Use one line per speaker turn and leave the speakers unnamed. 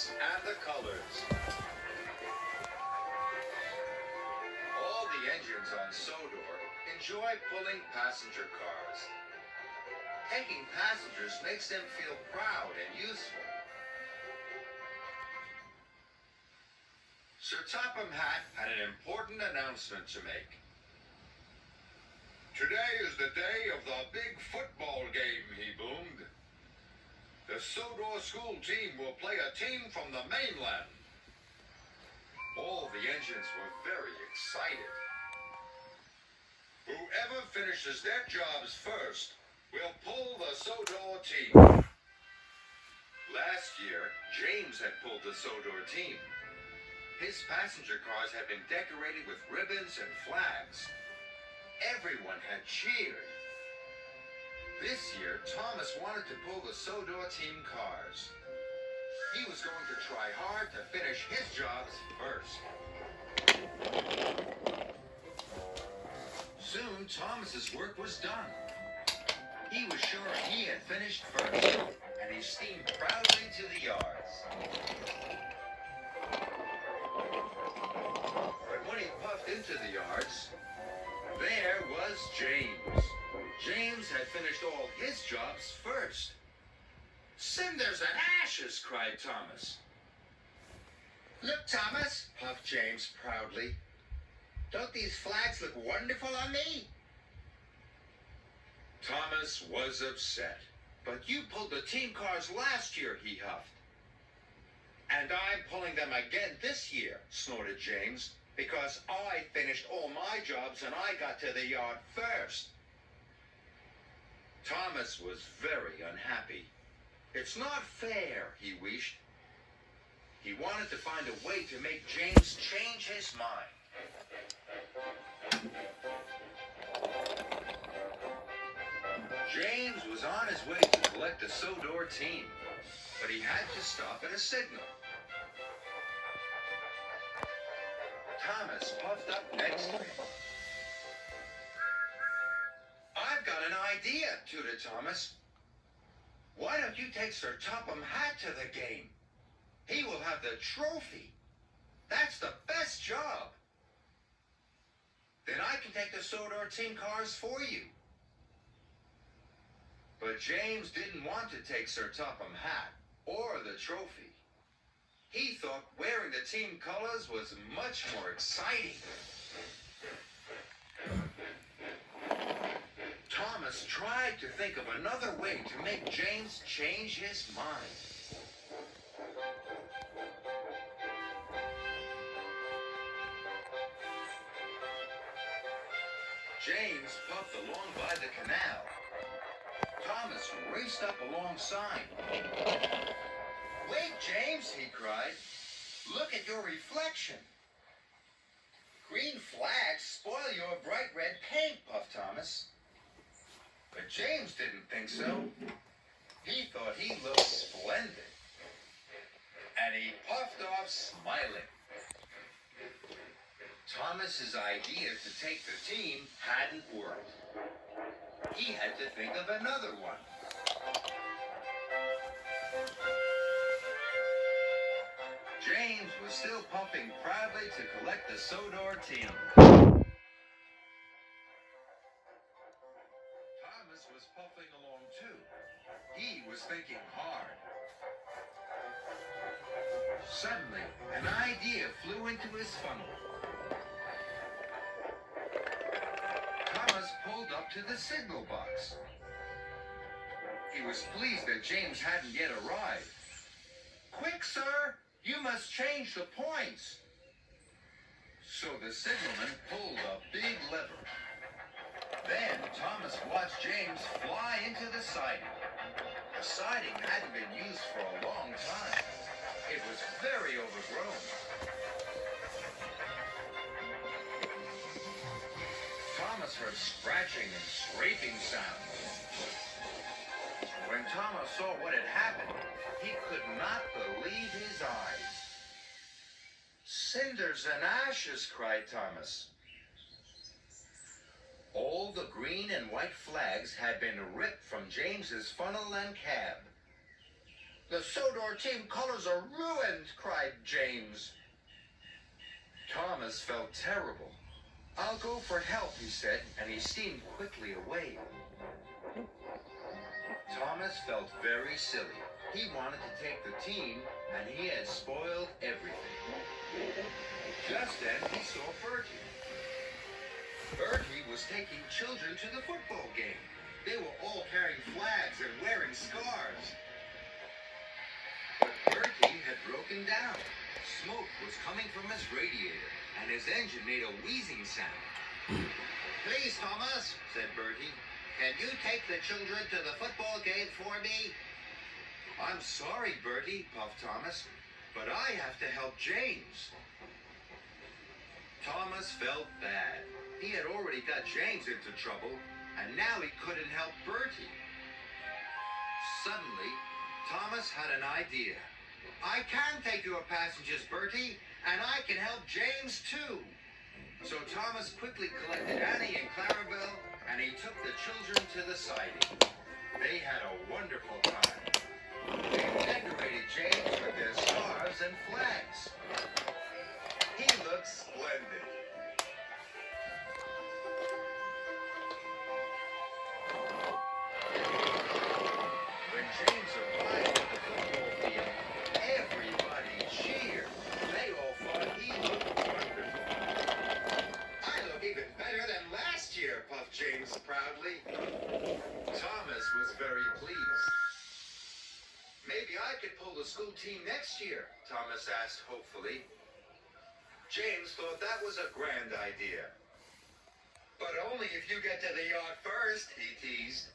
lights and the colors. All the engines on Sodor enjoy pulling passenger cars. Taking passengers makes them feel proud and useful. Sir Topham Hatt had an important announcement to make.
Today is the day of the big football game, he boomed. The Sodor school team will play a team from the mainland.
All the engines were very excited.
Whoever finishes their jobs first will pull the Sodor team.
Last year, James had pulled the Sodor team. His passenger cars had been decorated with ribbons and flags. Everyone had cheered. This year, Thomas wanted to pull the Sodor team cars. He was going to try hard to finish his jobs first. Soon, Thomas's work was done. He was sure he had finished first, and he steamed proudly to the yards. But when he puffed into the yards, there was James. James had finished all his jobs first. "Cinders and ashes!" cried Thomas.
"Look, Thomas," puffed James proudly. "Don't these flags look wonderful on me?"
Thomas was upset. "But you pulled the team cars last year," he huffed. "And I'm pulling them again this year," snorted James, "because I finished all my jobs and I got to the yard first." Thomas was very unhappy. "It's not fair," he wished. He wanted to find a way to make James change his mind. James was on his way to collect the Sodor team, but he had to stop at a signal. Thomas puffed up next to him. "I've got an idea," tooted Thomas. "Why don't you take Sir Topham Hatt to the game? He will have the trophy. That's the best job. Then I can take the Sodor team cars for you." But James didn't want to take Sir Topham Hatt or the trophy. He thought wearing the team colors was much more exciting. Thomas tried to think of another way to make James change his mind. James puffed along by the canal. Thomas raced up alongside. "Wait, James," he cried. "Look at your reflection."
"Green flags spoil your bright red paint," puffed Thomas.
But James didn't think so. He thought he looked splendid. And he puffed off smiling. Thomas's idea to take the team hadn't worked. He had to think of another one. James was still puffing proudly to collect the Sodor team. Thomas was puffing along too. He was thinking hard. Suddenly, an idea flew into his funnel. Thomas pulled up to the signal box. He was pleased that James hadn't yet arrived. "Quick, sir! You must change the points." So the signalman pulled a big lever. Then Thomas watched James fly into the siding. The siding hadn't been used for a long time. It was very overgrown. Thomas heard scratching and scraping sounds. When Thomas saw what had happened, he could not believe his eyes. "Cinders and ashes!" cried Thomas. All the green and white flags had been ripped from James's funnel and cab.
The Sodor team colors are ruined, cried James.
Thomas felt terrible. I'll go for help, he said, and he steamed quickly away. Thomas felt very silly. He wanted to take the team, and he had spoiled everything. Just then, he saw Bertie. Bertie was taking children to the football game.
They were all carrying flags and wearing scarves.
But Bertie had broken down. Smoke was coming from his radiator, and his engine made a wheezing sound.
Please, Thomas, said Bertie, can you take the children to the football game for me?
I'm sorry, Bertie, puffed Thomas, but I have to help James. Thomas felt bad. He had already got James into trouble, and now he couldn't help Bertie. Suddenly, Thomas had an idea. I can take your passengers, Bertie, and I can help James too. So Thomas quickly collected Annie and Clarabelle, and he took the children to the siding. They had a wonderful time. They decorated James with their scarves and flags. He looked splendid. When James arrived at the football field, everybody cheered. They all thought he looked wonderful.
I look even better than last year, puffed James proudly.
Thomas was very pleased. Maybe I could pull the school team next year, Thomas asked hopefully. James thought that was a grand idea.
But only if you get to the yard first, he teased.